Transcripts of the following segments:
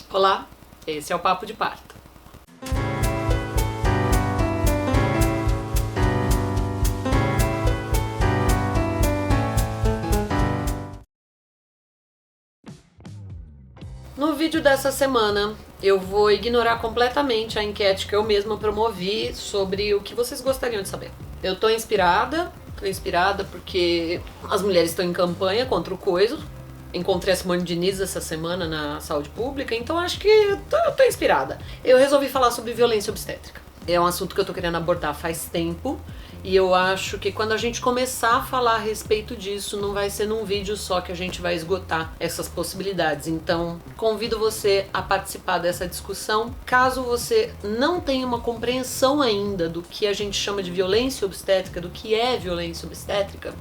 Olá, esse é o Papo de Parto. No vídeo dessa semana, eu vou ignorar completamente a enquete que eu mesma promovi sobre o que vocês gostariam de saber. Eu tô inspirada porque as mulheres estão em campanha contra o coiso. Encontrei a Simone Diniz essa semana na saúde pública, então acho que eu tô inspirada. Eu resolvi falar sobre violência obstétrica. É um assunto que eu tô querendo abordar faz tempo e eu acho que quando a gente começar a falar a respeito disso, não vai ser num vídeo só que a gente vai esgotar essas possibilidades. Então, convido você a participar dessa discussão. Caso você não tenha uma compreensão ainda do que a gente chama de violência obstétrica, do que é violência obstétrica,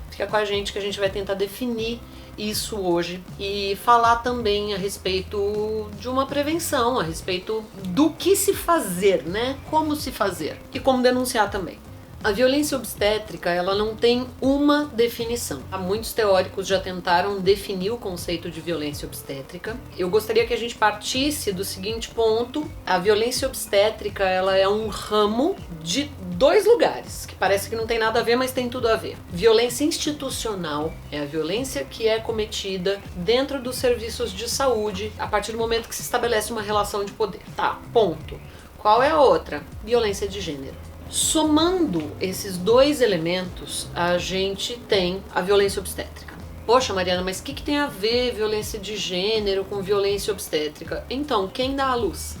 fica com a gente que a gente vai tentar definir isso hoje e falar também a respeito de uma prevenção, a respeito do que se fazer, né? Como se fazer e como denunciar também. A violência obstétrica, ela não tem uma definição. Muitos teóricos já tentaram definir o conceito de violência obstétrica. Eu gostaria que a gente partisse do seguinte ponto: a violência obstétrica, ela é um ramo de dois lugares, que parece que não tem nada a ver, mas tem tudo a ver. Violência institucional é a violência que é cometida dentro dos serviços de saúde a partir do momento que se estabelece uma relação de poder. Tá, ponto. Qual é a outra? Violência de gênero. Somando esses dois elementos, a gente tem a violência obstétrica. Poxa, Mariana, mas o que tem a ver violência de gênero com violência obstétrica? Então, quem dá a luz?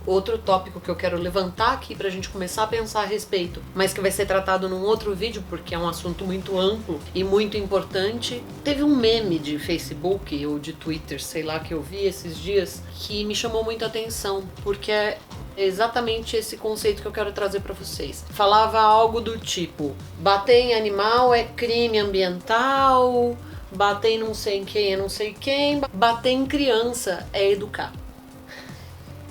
Outro tópico que eu quero levantar aqui pra gente começar a pensar a respeito, mas que vai ser tratado num outro vídeo porque é um assunto muito amplo e muito importante. Teve um meme de Facebook ou de Twitter, sei lá, que eu vi esses dias, que me chamou muito a atenção, porque é exatamente esse conceito que eu quero trazer pra vocês. Falava algo do tipo: bater em animal é crime ambiental, bater em não sei quem é não sei quem, bater em criança é educar.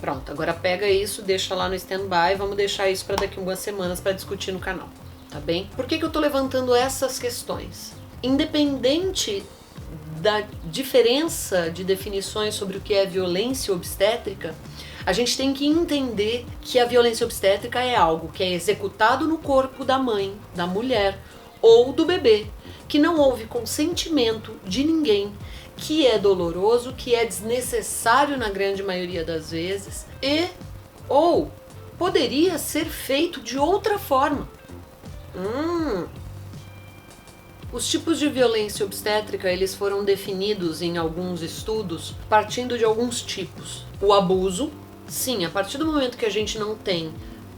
Pronto, agora pega isso, deixa lá no stand-by, vamos deixar isso para daqui a algumas semanas para discutir no canal, tá bem? Por que eu tô levantando essas questões? Independente da diferença de definições sobre o que é violência obstétrica, a gente tem que entender que a violência obstétrica é algo que é executado no corpo da mãe, da mulher ou do bebê, que não houve consentimento de ninguém, que é doloroso, que é desnecessário na grande maioria das vezes ou poderia ser feito de outra forma. Os tipos de violência obstétrica, eles foram definidos em alguns estudos partindo de alguns tipos. O abuso, sim, a partir do momento que a gente não tem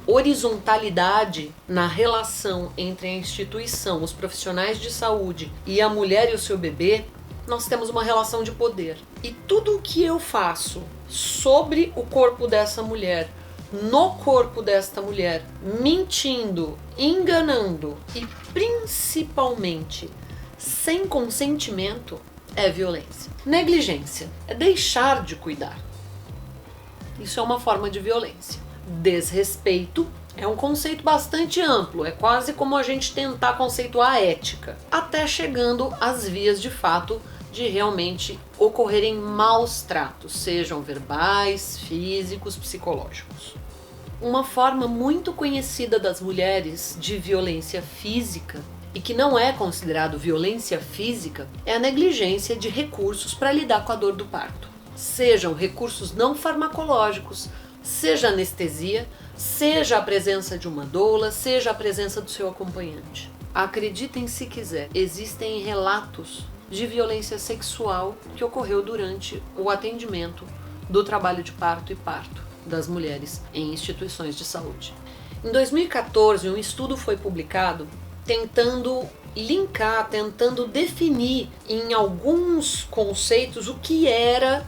horizontalidade na relação entre a instituição, os profissionais de saúde e a mulher e o seu bebê, nós temos uma relação de poder. E tudo o que eu faço sobre o corpo dessa mulher, no corpo desta mulher, mentindo, enganando e principalmente sem consentimento, é violência. Negligência é deixar de cuidar. Isso é uma forma de violência. Desrespeito é um conceito bastante amplo, é quase como a gente tentar conceituar a ética, até chegando às vias de fato de realmente ocorrerem maus tratos, sejam verbais, físicos, psicológicos. Uma forma muito conhecida das mulheres de violência física, e que não é considerado violência física, é a negligência de recursos para lidar com a dor do parto. Sejam recursos não farmacológicos, seja anestesia, seja a presença de uma doula, seja a presença do seu acompanhante. Acreditem se quiser, existem relatos de violência sexual que ocorreu durante o atendimento do trabalho de parto e parto das mulheres em instituições de saúde. Em 2014, um estudo foi publicado tentando linkar, tentando definir em alguns conceitos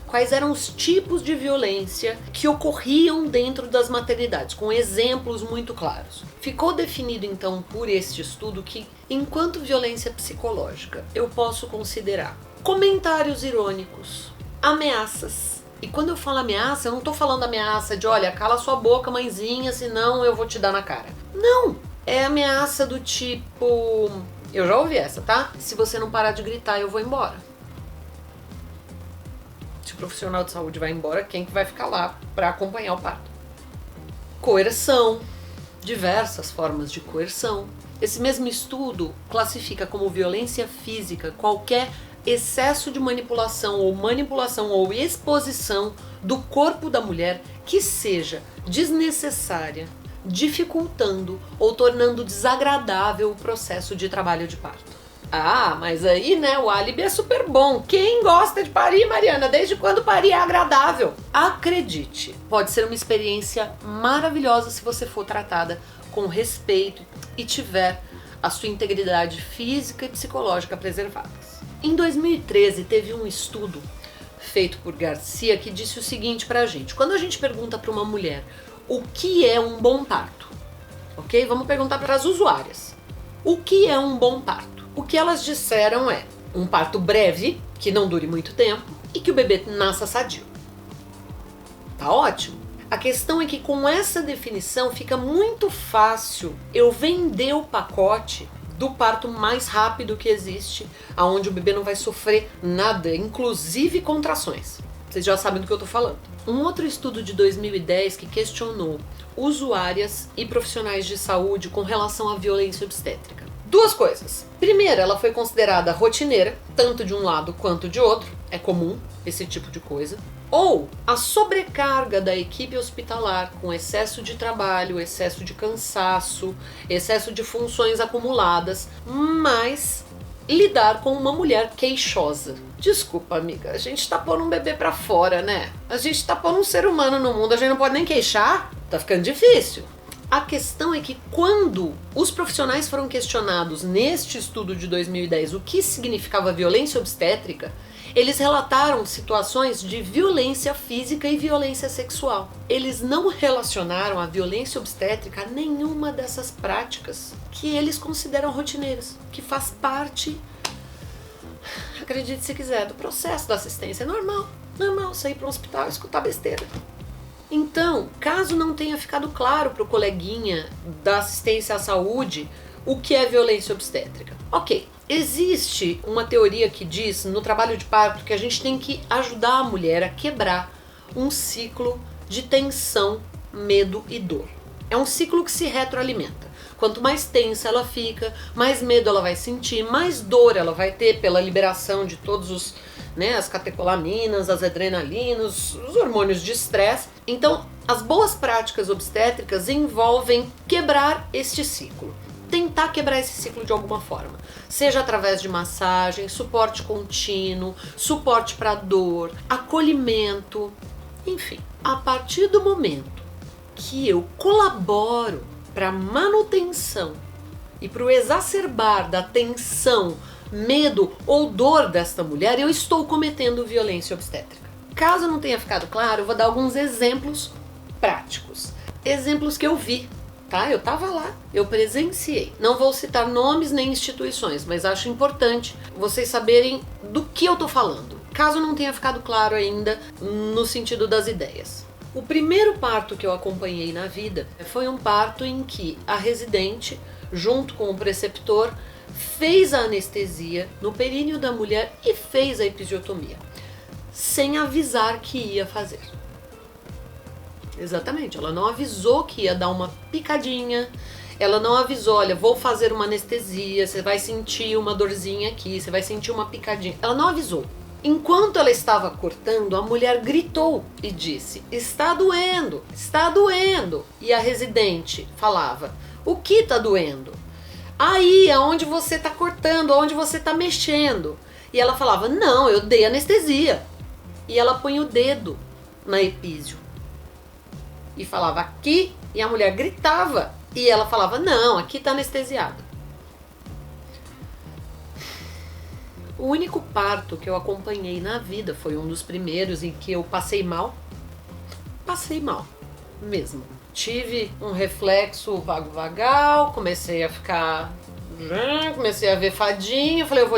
quais eram os tipos de violência que ocorriam dentro das maternidades, com exemplos muito claros. Ficou definido então por este estudo que, enquanto violência psicológica, eu posso considerar comentários irônicos, ameaças. E quando eu falo ameaça, eu não tô falando ameaça de, olha, cala sua boca, mãezinha, senão eu vou te dar na cara. Não! É ameaça do tipo, Eu já ouvi essa, tá? Se você não parar de gritar, eu vou embora. Se o profissional de saúde vai embora, quem que vai ficar lá para acompanhar o parto? Coerção, diversas formas de coerção. Esse mesmo estudo classifica como violência física qualquer excesso de manipulação ou exposição do corpo da mulher que seja desnecessária, dificultando ou tornando desagradável o processo de trabalho de parto. Ah, mas aí, né, o álibi é super bom. Quem gosta de parir, Mariana? Desde quando parir é agradável? Acredite, pode ser uma experiência maravilhosa se você for tratada com respeito e tiver a sua integridade física e psicológica preservadas. Em 2013, teve um estudo feito por Garcia que disse o seguinte pra gente. Quando a gente pergunta para uma mulher o que é um bom parto, ok? Vamos perguntar para as usuárias. O que é um bom parto? O que elas disseram é um parto breve, que não dure muito tempo e que o bebê nasça sadio. Tá ótimo. A questão é que com essa definição fica muito fácil eu vender o pacote do parto mais rápido que existe, aonde o bebê não vai sofrer nada, inclusive contrações. Vocês já sabem do que eu tô falando. Um outro estudo de 2010 que questionou usuárias e profissionais de saúde com relação à violência obstétrica. Duas coisas. Primeiro, ela foi considerada rotineira, tanto de um lado quanto de outro. É comum esse tipo de coisa. Ou a sobrecarga da equipe hospitalar com excesso de trabalho, excesso de cansaço, excesso de funções acumuladas, mas lidar com uma mulher queixosa. Desculpa, amiga, a gente tá pondo um bebê pra fora, né? A gente tá pondo um ser humano no mundo, a gente não pode nem queixar? Tá ficando difícil. A questão é que quando os profissionais foram questionados neste estudo de 2010 o que significava violência obstétrica, eles relataram situações de violência física e violência sexual. Eles não relacionaram a violência obstétrica a nenhuma dessas práticas que eles consideram rotineiras, que faz parte, acredite se quiser, do processo da assistência. É normal sair para um hospital e escutar besteira. Então, caso não tenha ficado claro para o coleguinha da assistência à saúde o que é violência obstétrica. Ok, existe uma teoria que diz no trabalho de parto que a gente tem que ajudar a mulher a quebrar um ciclo de tensão, medo e dor. É um ciclo que se retroalimenta. Quanto mais tensa ela fica, mais medo ela vai sentir, mais dor ela vai ter pela liberação de todos os, as catecolaminas, as adrenalinas, os hormônios de estresse. Então, as boas práticas obstétricas envolvem quebrar este ciclo. Tentar quebrar esse ciclo de alguma forma. Seja através de massagem, suporte contínuo, suporte para dor, acolhimento, enfim. A partir do momento que eu colaboro para a manutenção e para o exacerbar da tensão, medo ou dor desta mulher, eu estou cometendo violência obstétrica. Caso não tenha ficado claro, eu vou dar alguns exemplos práticos. Exemplos que eu vi, tá? Eu tava lá, eu presenciei. Não vou citar nomes nem instituições, mas acho importante vocês saberem do que eu tô falando. Caso não tenha ficado claro ainda no sentido das ideias. O primeiro parto que eu acompanhei na vida foi um parto em que a residente, junto com o preceptor, fez a anestesia no períneo da mulher e fez a episiotomia, sem avisar que ia fazer. Exatamente, ela não avisou que ia dar uma picadinha, ela não avisou, olha, vou fazer uma anestesia, você vai sentir uma dorzinha aqui, você vai sentir uma picadinha. Ela não avisou. Enquanto ela estava cortando, a mulher gritou e disse, está doendo, está doendo. E a residente falava, o que está doendo? Aí, aonde você está cortando, aonde você está mexendo. E ela falava, não, eu dei anestesia. E ela põe o dedo na epísio. E falava, aqui, e a mulher gritava. E ela falava, não, aqui está anestesiada. O único parto que eu acompanhei na vida foi um dos primeiros em que eu passei mal. Passei mal, mesmo. Tive um reflexo vago-vagal, comecei a ficar... Comecei a ver fadinha, falei, eu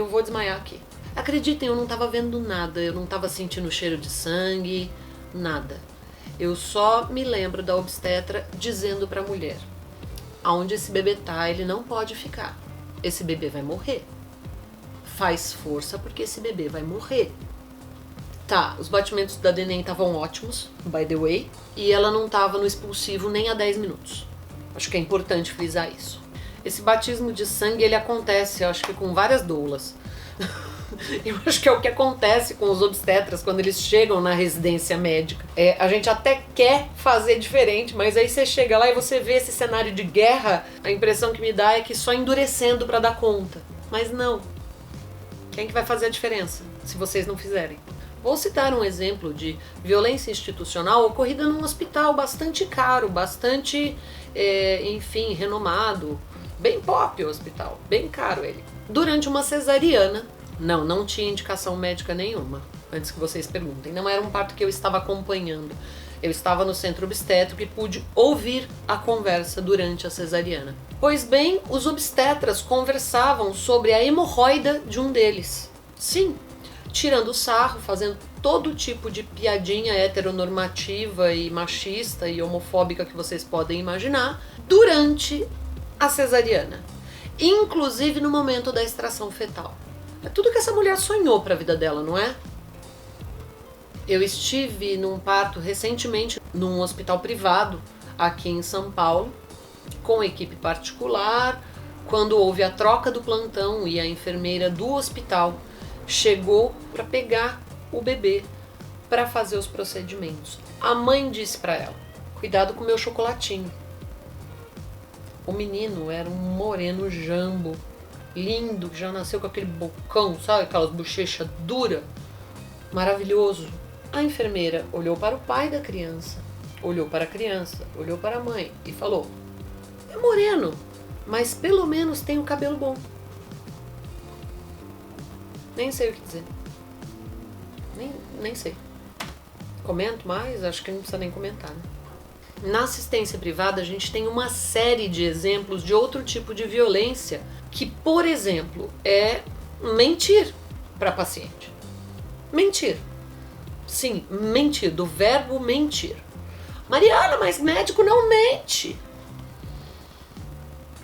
vou desmaiar aqui. Acreditem, eu não tava vendo nada, eu não tava sentindo cheiro de sangue, nada. Eu só me lembro da obstetra dizendo pra mulher, aonde esse bebê tá, ele não pode ficar. esse bebê vai morrer. Faz força porque esse bebê vai morrer. Tá, os batimentos da neném estavam ótimos, by the way, e ela não estava no expulsivo nem há 10 minutos. Acho que é importante frisar isso. Esse batismo de sangue, ele acontece, eu acho que com várias doulas. Eu acho que é o que acontece com os obstetras quando eles chegam na residência médica. A gente até quer fazer diferente, mas aí você chega lá e você vê esse cenário de guerra, a impressão que me dá é que só endurecendo para dar conta. Mas não. Quem que vai fazer a diferença se vocês não fizerem? Vou citar um exemplo de violência institucional ocorrida num hospital bastante caro, bastante, enfim, renomado. Bem pop o hospital, bem caro ele. Durante uma cesariana, não tinha indicação médica nenhuma, antes que vocês perguntem. Não era um parto que eu estava acompanhando. Eu estava no centro obstétrico e pude ouvir a conversa durante a cesariana. Pois bem, os obstetras conversavam sobre a hemorroida de um deles. Sim, tirando sarro, fazendo todo tipo de piadinha heteronormativa e machista e homofóbica que vocês podem imaginar durante a cesariana. Inclusive no momento da extração fetal. É tudo que essa mulher sonhou para a vida dela, não é? Eu estive num parto recentemente num hospital privado aqui em São Paulo, com equipe particular, quando houve a troca do plantão e a enfermeira do hospital chegou para pegar o bebê para fazer os procedimentos. A mãe disse para ela: cuidado com o meu chocolatinho. O menino era um moreno jambo, lindo, que já nasceu com aquele bocão, sabe? Aquelas bochechas duras, maravilhoso. A enfermeira olhou para o pai da criança, olhou para a criança, olhou para a mãe e falou: é moreno, mas pelo menos tem o cabelo bom. Nem sei o que dizer. Nem sei. Comento mais? Acho que não precisa nem comentar, né? Na assistência privada, a gente tem uma série de exemplos de outro tipo de violência que, por exemplo, é mentir para paciente. Mentir. Sim, mentir, do verbo mentir. Mariana, mas médico não mente.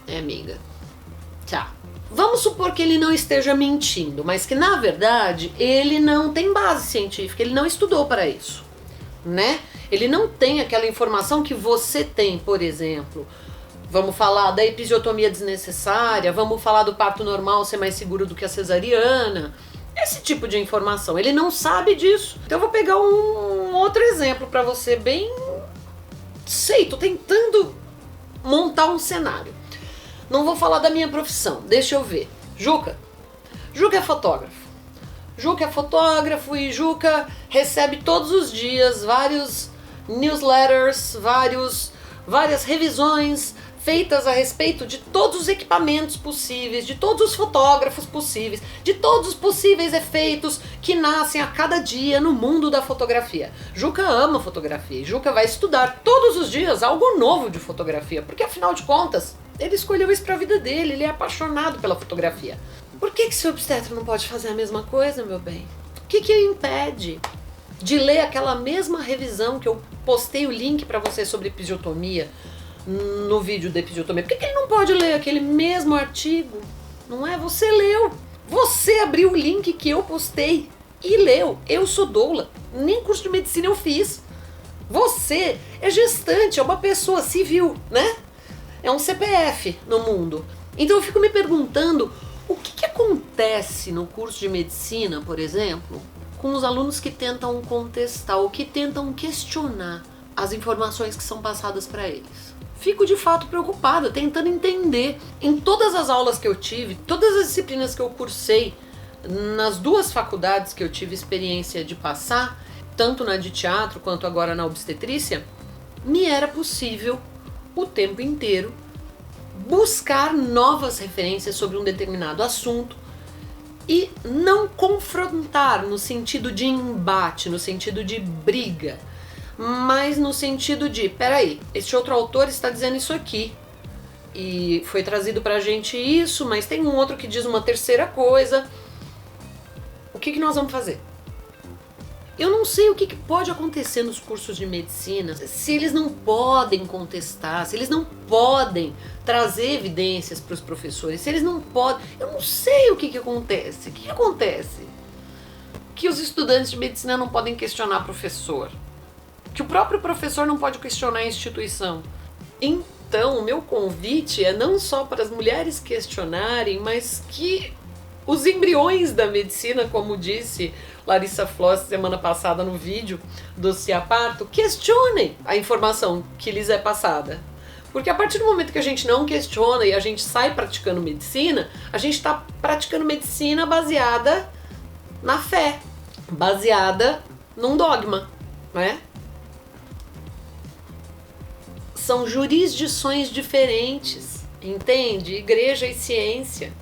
Amiga. Tá. Vamos supor que ele não esteja mentindo, mas que, na verdade, ele não tem base científica, ele não estudou para isso, né? Ele não tem aquela informação que você tem, por exemplo. Vamos falar da episiotomia desnecessária, vamos falar do parto normal ser mais seguro do que a cesariana. Esse tipo de informação, ele não sabe disso. Então eu vou pegar um outro exemplo para você bem... tô tentando montar um cenário. Não vou falar da minha profissão, deixa eu ver. Juca é fotógrafo. Juca é fotógrafo e Juca recebe todos os dias vários newsletters, várias revisões feitas a respeito de todos os equipamentos possíveis, de todos os fotógrafos possíveis, de todos os possíveis efeitos que nascem a cada dia no mundo da fotografia. Juca ama fotografia e Juca vai estudar todos os dias algo novo de fotografia, porque afinal de contas, ele escolheu isso para a vida dele, ele é apaixonado pela fotografia. Por que seu obstetra não pode fazer a mesma coisa, meu bem? O que o impede de ler aquela mesma revisão que eu postei o link para você sobre episiotomia no vídeo da episiotomia? Por que ele não pode ler aquele mesmo artigo? Não é? Você leu. Você abriu o link que eu postei e leu. Eu sou doula. Nem curso de medicina eu fiz. Você é gestante, é uma pessoa civil, né? É um CPF no mundo. Então eu fico me perguntando o que acontece no curso de medicina, por exemplo, com os alunos que tentam contestar ou que tentam questionar as informações que são passadas para eles. Fico de fato preocupada, tentando entender. Em todas as aulas que eu tive, todas as disciplinas que eu cursei, nas duas faculdades que eu tive experiência de passar, tanto na de teatro quanto agora na obstetrícia, me era possível o tempo inteiro buscar novas referências sobre um determinado assunto e não confrontar no sentido de embate, no sentido de briga, mas no sentido de, peraí, este outro autor está dizendo isso aqui e foi trazido pra gente isso, mas tem um outro que diz uma terceira coisa. O que nós vamos fazer? Eu não sei o que pode acontecer nos cursos de medicina, se eles não podem contestar, se eles não podem trazer evidências para os professores, se eles não podem... Eu não sei o que acontece. O que acontece? Que os estudantes de medicina não podem questionar professor. Que o próprio professor não pode questionar a instituição. Então, o meu convite é não só para as mulheres questionarem, mas que os embriões da medicina, como disse Larissa Floss semana passada no vídeo do Se a Parto, questionem a informação que lhes é passada. Porque a partir do momento que a gente não questiona e a gente sai praticando medicina, a gente está praticando medicina baseada na fé, baseada num dogma, né? São jurisdições diferentes, entende? Igreja e ciência.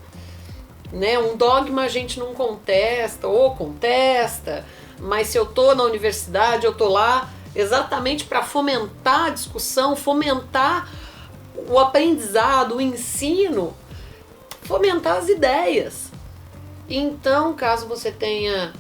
Né? Um dogma a gente não contesta, ou contesta, mas se eu tô na universidade, eu tô lá exatamente para fomentar a discussão, fomentar o aprendizado, o ensino, fomentar as ideias. Então, caso você tenha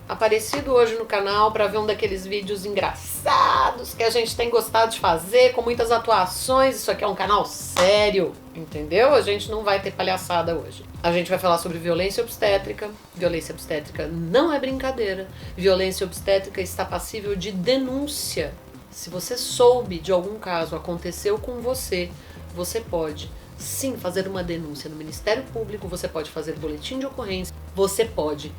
aparecido hoje no canal para ver um daqueles vídeos engraçados que a gente tem gostado de fazer, com muitas atuações, isso aqui é um canal sério, entendeu? A gente não vai ter palhaçada hoje. A gente vai falar sobre violência obstétrica. Violência obstétrica não é brincadeira. Violência obstétrica está passível de denúncia. Se você soube de algum caso, aconteceu com você, você pode sim fazer uma denúncia no Ministério Público, você pode fazer boletim de ocorrência, você pode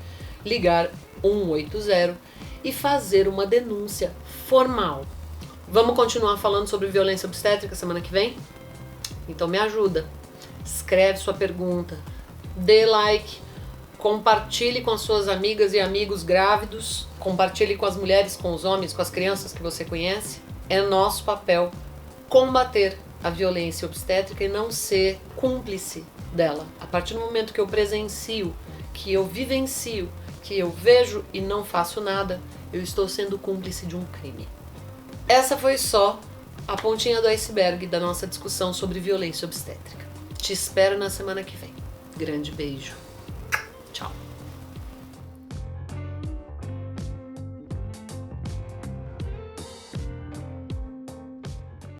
ligar 180 e fazer uma denúncia formal. Vamos continuar falando sobre violência obstétrica semana que vem? Então me ajuda. Escreve sua pergunta, dê like, compartilhe com as suas amigas e amigos grávidos, compartilhe com as mulheres, com os homens, com as crianças que você conhece. É nosso papel combater a violência obstétrica e não ser cúmplice dela. A partir do momento que eu presencio, que eu vivencio, que eu vejo e não faço nada, eu estou sendo cúmplice de um crime. Essa foi só a pontinha do iceberg da nossa discussão sobre violência obstétrica. Te espero na semana que vem. Grande beijo. Tchau.